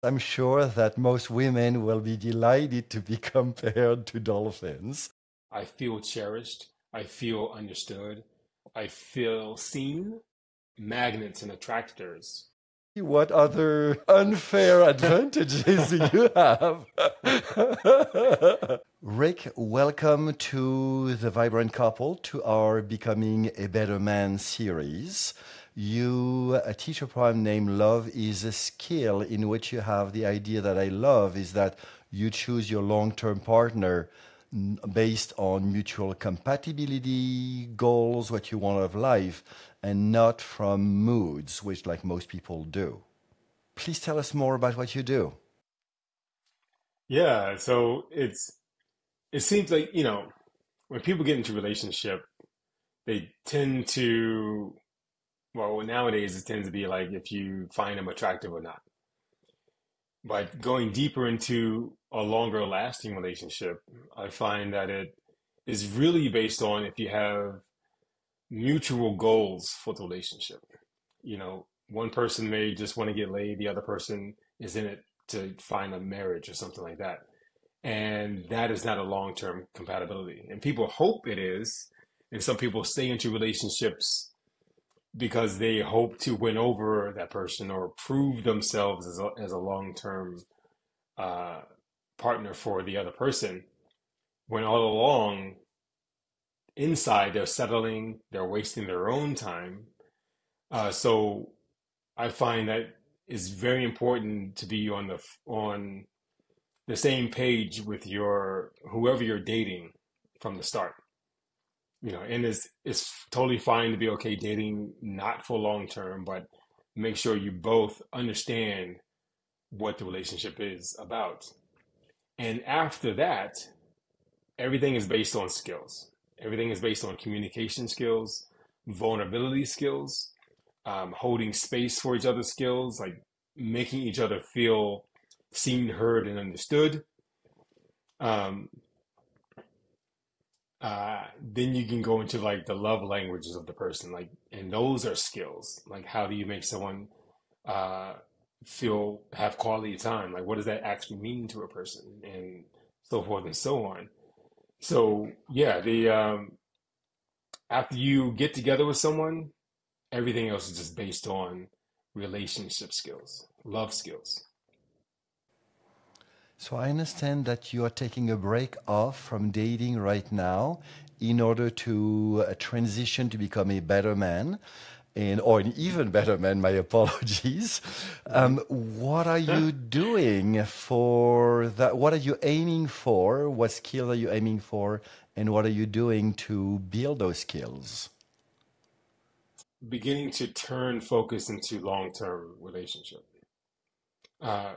I'm sure that most women will be delighted to be compared to dolphins. I feel cherished. I feel understood. I feel seen. Magnets and attractors. What other unfair advantages do you have? Rick, welcome to the Vibrant Couple, to our Becoming a Better Man series. You teach a program named Love is a Skill, in which you have the idea that I love is that you choose your long term partner based on mutual compatibility, goals, what you want out of life, and not from moods, which like most people do. Please tell us more about what you do. Yeah, so it seems like, when people get into a relationship, they tend to, well, nowadays it tends to be like if you find them attractive or not. But going deeper into a longer lasting relationship, I find that it is really based on if you have mutual goals for the relationship. One person may just want to get laid, the other person is in it to find a marriage or something like that. And that is not a long term compatibility. And people hope it is. And some people stay into relationships because they hope to win over that person or prove themselves as a long term uh, partner for the other person, when all along inside they're settling, they're wasting their own time. So I find that it's very important to be on the same page with your whoever you're dating from the start. And it's totally fine to be okay dating not for long term, but make sure you both understand what the relationship is about. And after that, everything is based on skills. Everything is based on communication skills, vulnerability skills, holding space for each other skills, like making each other feel seen, heard, and understood. Um, then you can go into like the love languages of the person, like, and those are skills. Like, how do you make someone uh, feel have quality time? Like, what does that actually mean to a person, and so forth and so on. So yeah, the after you get together with someone, everything else is just based on relationship skills, love skills. So I understand that you are taking a break off from dating right now in order to transition to become a better man. And, or an even better man, my apologies. Hmm. What are you doing for that? What are you aiming for? What skill are you aiming for? And what are you doing to build those skills? Beginning to turn focus into long-term relationship. Uh,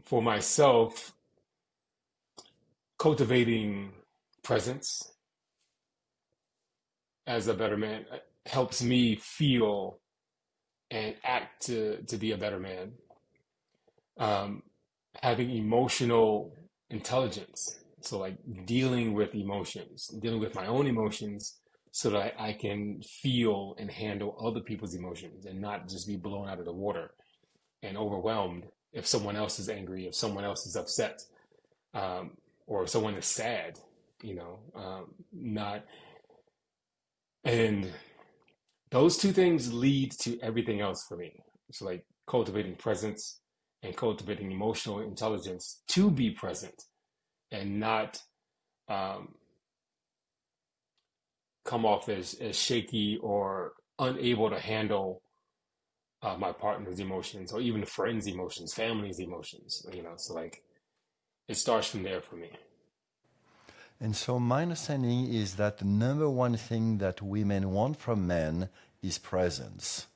for myself, cultivating presence as a better man helps me feel and act to be a better man. Um, Having emotional intelligence, so like dealing with emotions, dealing with my own emotions, so that I can feel and handle other people's emotions and not just be blown out of the water and overwhelmed if someone else is angry, if someone else is upset, um, or if someone is sad. Not and those two things lead to everything else for me. It's like cultivating presence and cultivating emotional intelligence to be present and not um, come off as shaky or unable to handle my partner's emotions or even friends' emotions, family's emotions. So like it starts from there for me. And so my understanding is that the number one thing that women want from men is presence.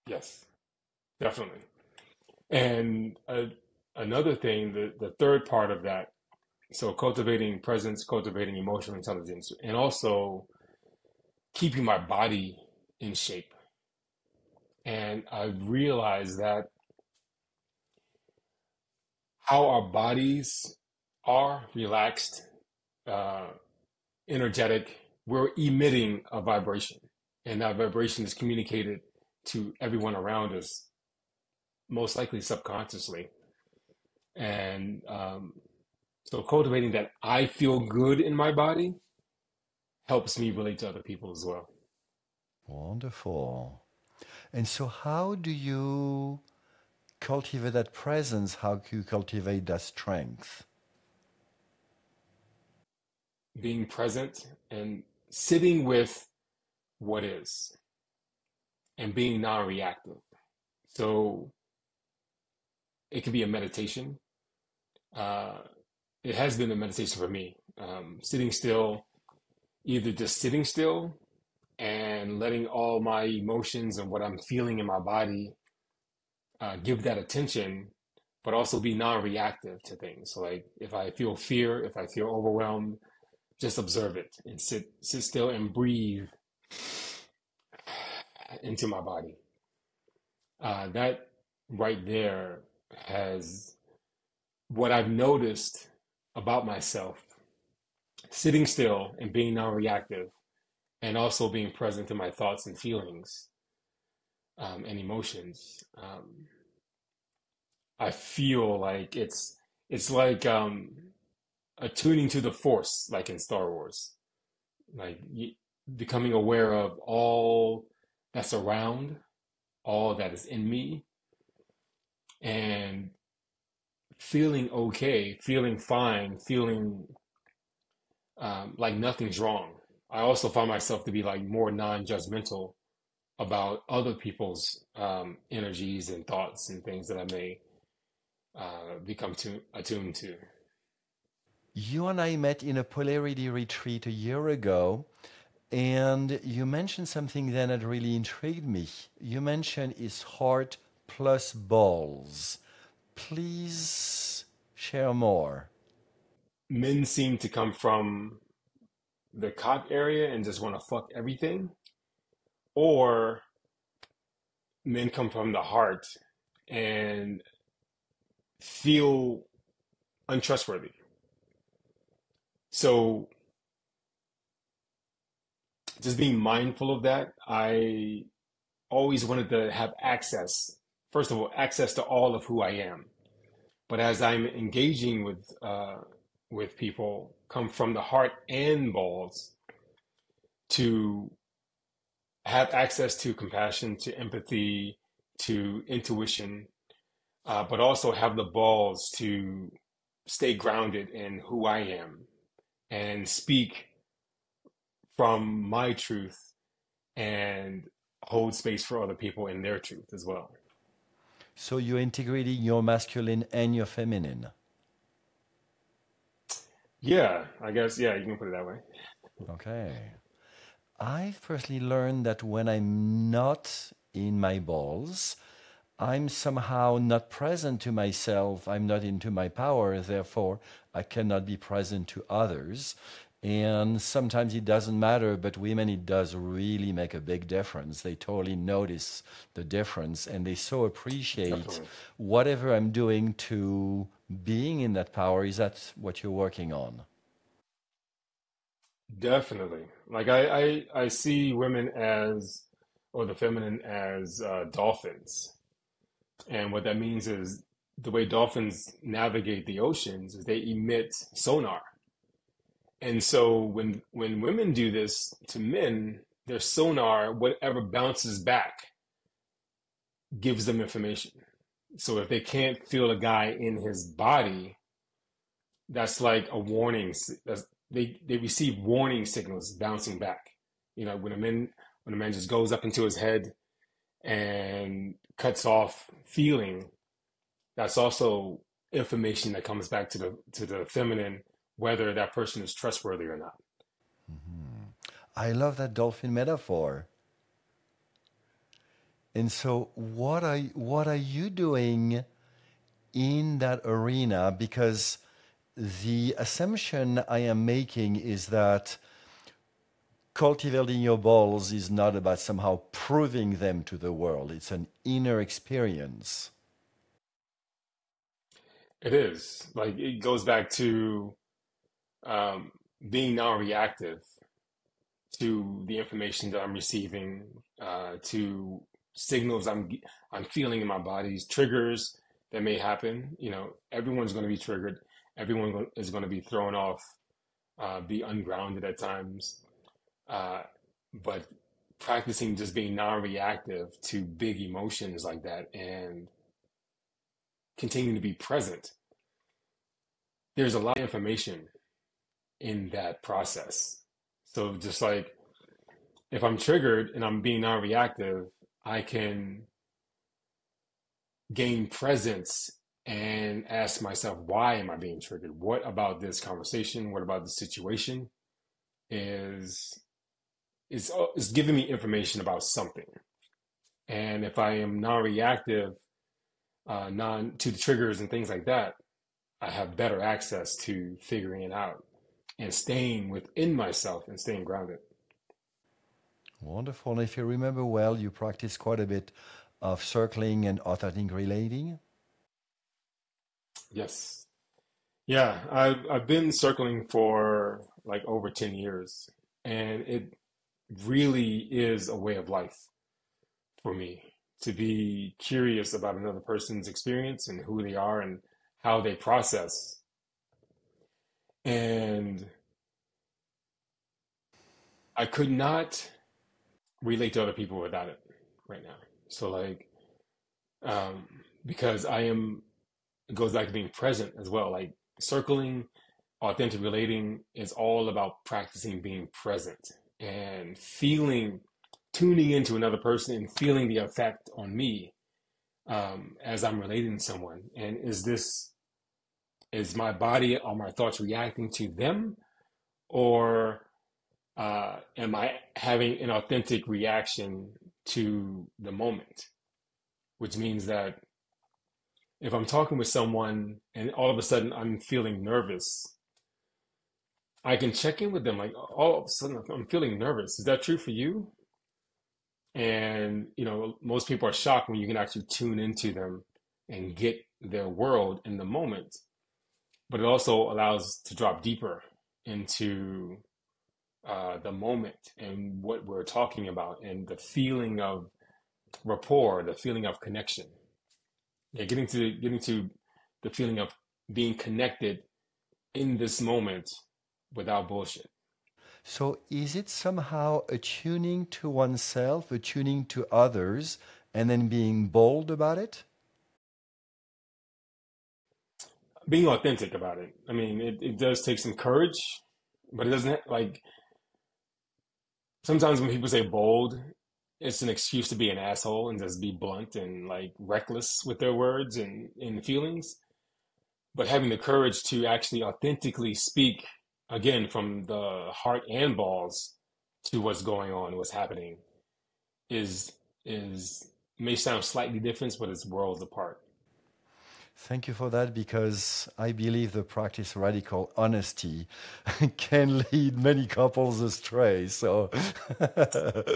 Yes, definitely. And another thing, the third part of that, so cultivating presence, cultivating emotional intelligence, and also keeping my body in shape. And I realized that how our bodies are relaxed, uh, energetic, we're emitting a vibration. And that vibration is communicated to everyone around us most likely subconsciously. And so cultivating that I feel good in my body helps me relate to other people as well. Wonderful. And so, how do you cultivate that presence? How do you cultivate that strength? Being present and sitting with what is and being non-reactive. So it can be a meditation. Uh, it has been a meditation for me. Sitting still, either just sitting still and letting all my emotions and what I'm feeling in my body give that attention, but also be non-reactive to things. So like if I feel fear, if I feel overwhelmed, just observe it and sit still and breathe into my body. That right there has what I've noticed about myself, sitting still and being non-reactive, and also being present in my thoughts and feelings and emotions. I feel like it's like attuning to the Force, like in Star Wars, like becoming aware of all that's around, all that is in me, and feeling okay, feeling fine, feeling like nothing's wrong. I also find myself to be like more non-judgmental about other people's energies and thoughts and things that I may become attuned to. You and I met in a polarity retreat a year ago, and you mentioned something then that really intrigued me. You mentioned is heart plus balls. Please share more. Men seem to come from the cock area and just want to fuck everything, or men come from the heart and feel untrustworthy. So just being mindful of that, I always wanted to have access, first of all, access to all of who I am. But as I'm engaging with people, come from the heart and balls to have access to compassion, to empathy, to intuition, but also have the balls to stay grounded in who I am and speak from my truth and hold space for other people in their truth as well. So you're integrating your masculine and your feminine. Yeah, I guess, yeah, you can put it that way. Okay. I've personally learned that when I'm not in my balls, I'm somehow not present to myself. I'm not into my power. Therefore, I cannot be present to others. And sometimes it doesn't matter, but women, it does really make a big difference. They totally notice the difference and they so appreciate Definitely. whatever I'm doing to being in that power. Is that what you're working on? Definitely. Like I see women as, or the feminine as dolphins. And what that means is the way dolphins navigate the oceans is they emit sonar. And so when women do this to men, their sonar, whatever bounces back, gives them information. So if they can't feel a guy in his body, that's like a warning. They receive warning signals bouncing back. You know, when a man just goes up into his head and cuts off feeling, that's also information that comes back to the feminine, whether that person is trustworthy or not. I love that dolphin metaphor. And so, what are you doing in that arena? Because the assumption I am making is that cultivating your balls is not about somehow proving them to the world. It's an inner experience. It is like it goes back to um, being non-reactive to the information that I'm receiving, to signals I'm feeling in my body's triggers that may happen. Everyone's going to be triggered. Everyone is going to be thrown off, be ungrounded at times. Uh, but practicing just being non-reactive to big emotions like that and continuing to be present, there's a lot of information in that process. So just like if I'm triggered and I'm being non-reactive, I can gain presence and ask myself, why am I being triggered? What about this conversation? What about the situation is is giving me information about something? And if I am non-reactive, non to the triggers and things like that, I have better access to figuring it out and staying within myself and staying grounded. Wonderful. And if you remember well, you practice quite a bit of circling and authentic relating. Yes. Yeah, I've been circling for like over 10 years, and it really is a way of life for me to be curious about another person's experience and who they are and how they process. And I could not relate to other people without it right now. So like, um, because it goes back to being present as well. Like circling, authentic relating is all about practicing being present and feeling, tuning into another person and feeling the effect on me, as I'm relating to someone. And is my body or my thoughts reacting to them, or am I having an authentic reaction to the moment? Which means that if I'm talking with someone and all of a sudden I'm feeling nervous, I can check in with them like, all of a sudden I'm feeling nervous. Is that true for you? And, most people are shocked when you can actually tune into them and get their world in the moment. But it also allows to drop deeper into the moment and what we're talking about and the feeling of rapport, the feeling of connection. Yeah, getting to the feeling of being connected in this moment without bullshit. So is it somehow attuning to oneself, attuning to others, and then being bold about it? Being authentic about it. I mean, it does take some courage, but it doesn't like sometimes when people say bold, it's an excuse to be an asshole and just be blunt and like reckless with their words and feelings. But having the courage to actually authentically speak again from the heart and balls to what's going on, what's happening is is may sound slightly different, but it's worlds apart. Thank you for that because I believe the practice of radical honesty can lead many couples astray. So,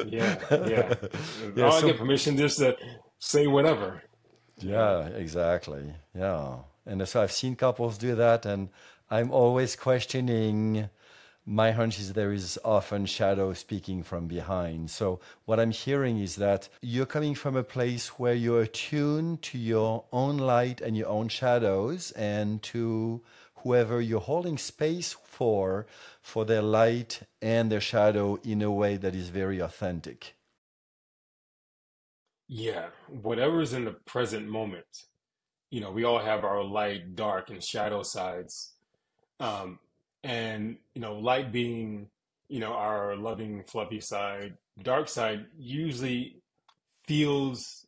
Yeah, yeah. yeah, I so get permission just to say whatever. Yeah. yeah, exactly. Yeah. And so I've seen couples do that, and I'm always questioning. My hunch is there is often shadow speaking from behind. So, what I'm hearing is that you're coming from a place where you're attuned to your own light and your own shadows, and to whoever you're holding space for their light and their shadow in a way that is very authentic. Yeah. Whatever's in the present moment. We all have our light, dark, and shadow sides. Um, and light being, our loving, fluffy side. Dark side usually feels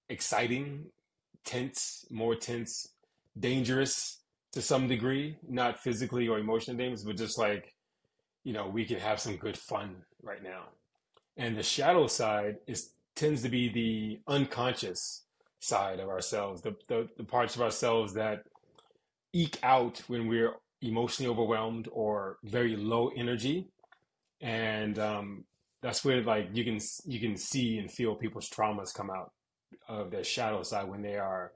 exciting, tense, dangerous to some degree, not physically or emotionally dangerous, but just like, we can have some good fun right now. And the shadow side is tends to be the unconscious side of ourselves, the parts of ourselves that eke out when we're emotionally overwhelmed or very low energy. And that's where like you can see and feel people's traumas come out of their shadow side when they are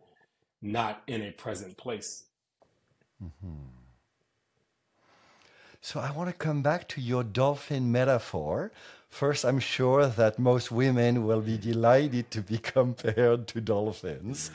not in a present place. So I want to come back to your dolphin metaphor. First, I'm sure that most women will be delighted to be compared to dolphins.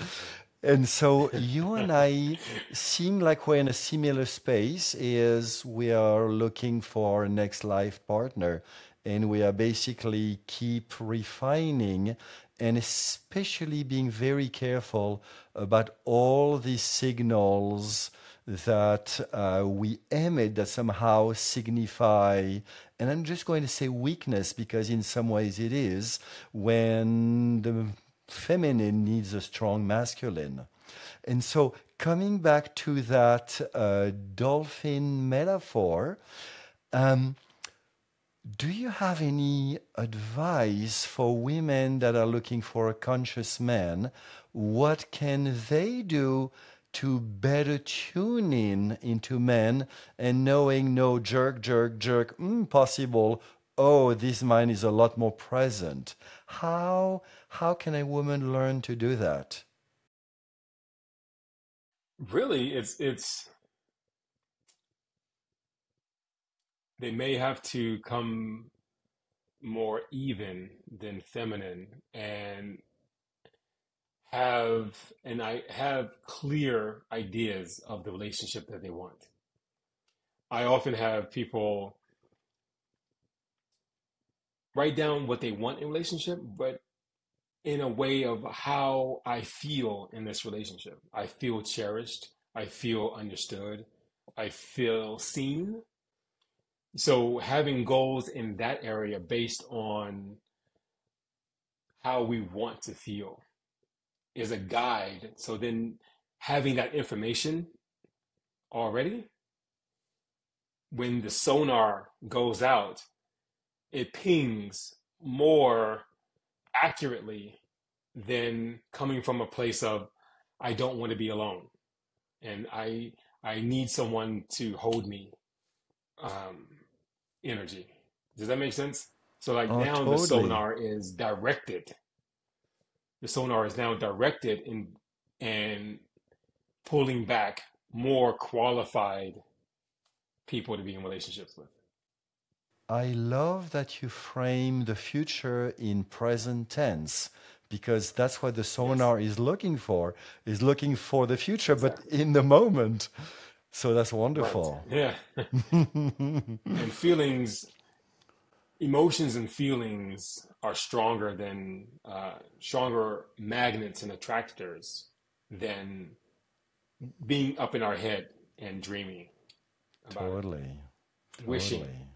And so you and I seem like we're in a similar space is we are looking for a next life partner and we are basically keep refining and especially being very careful about all these signals that we emit that somehow signify, and I'm just going to say weakness because in some ways it is, when the feminine needs a strong masculine. And so coming back to that dolphin metaphor, um, do you have any advice for women that are looking for a conscious man? What can they do to better tune in into men and knowing no jerk, jerk, jerk, possible. Oh, this mind is a lot more present. How can a woman learn to do that? Really, it's they may have to come more even than feminine and have clear ideas of the relationship that they want. I often have people write down what they want in a relationship, but in a way of how I feel in this relationship. I feel cherished. I feel understood. I feel seen. So having goals in that area based on how we want to feel is a guide. So then having that information already, when the sonar goes out, it pings more accurately than coming from a place of I don't want to be alone and I need someone to hold me um, energy. Does that make sense? So like Oh, now the totally. sonar is directed. The sonar is now directed in and pulling back more qualified people to be in relationships with. I love that you frame the future in present tense because that's what the Yes, sonar is looking for the future, but exactly. in the moment. So that's Right. wonderful. Yeah. And feelings, emotions and feelings are stronger magnets and attractors than being up in our head and dreaming about it, Totally. wishing. Totally.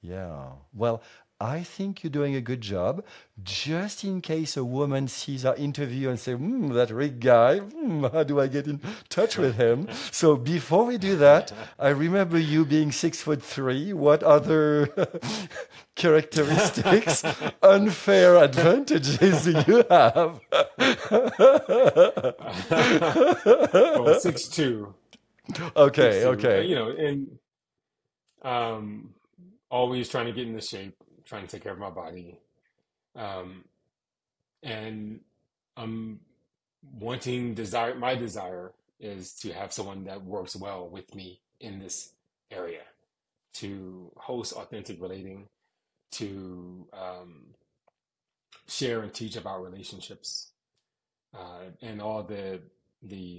Yeah. Well, I think you're doing a good job. Just in case a woman sees our interview and say, that Rick guy, how do I get in touch with him? So before we do that, I remember you being 6'3". What other characteristics, unfair advantages do you have? Well, 6'2", Okay, 6'2", okay. and um, always trying to get into shape, trying to take care of my body, um, and I'm my desire is to have someone that works well with me in this area, to host authentic relating, to share and teach about relationships, and all the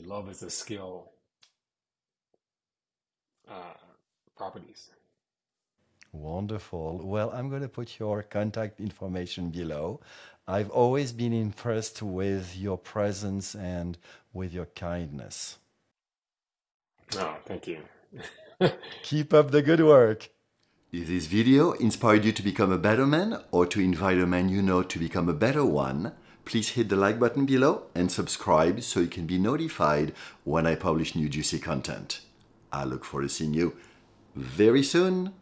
love is a skill uh, properties. Wonderful. Well, I'm going to put your contact information below. I've always been impressed with your presence and with your kindness. Oh, thank you. Keep up the good work. If this video inspired you to become a better man or to invite a man you know to become a better one, please hit the like button below and subscribe so you can be notified when I publish new juicy content. I look forward to seeing you very soon.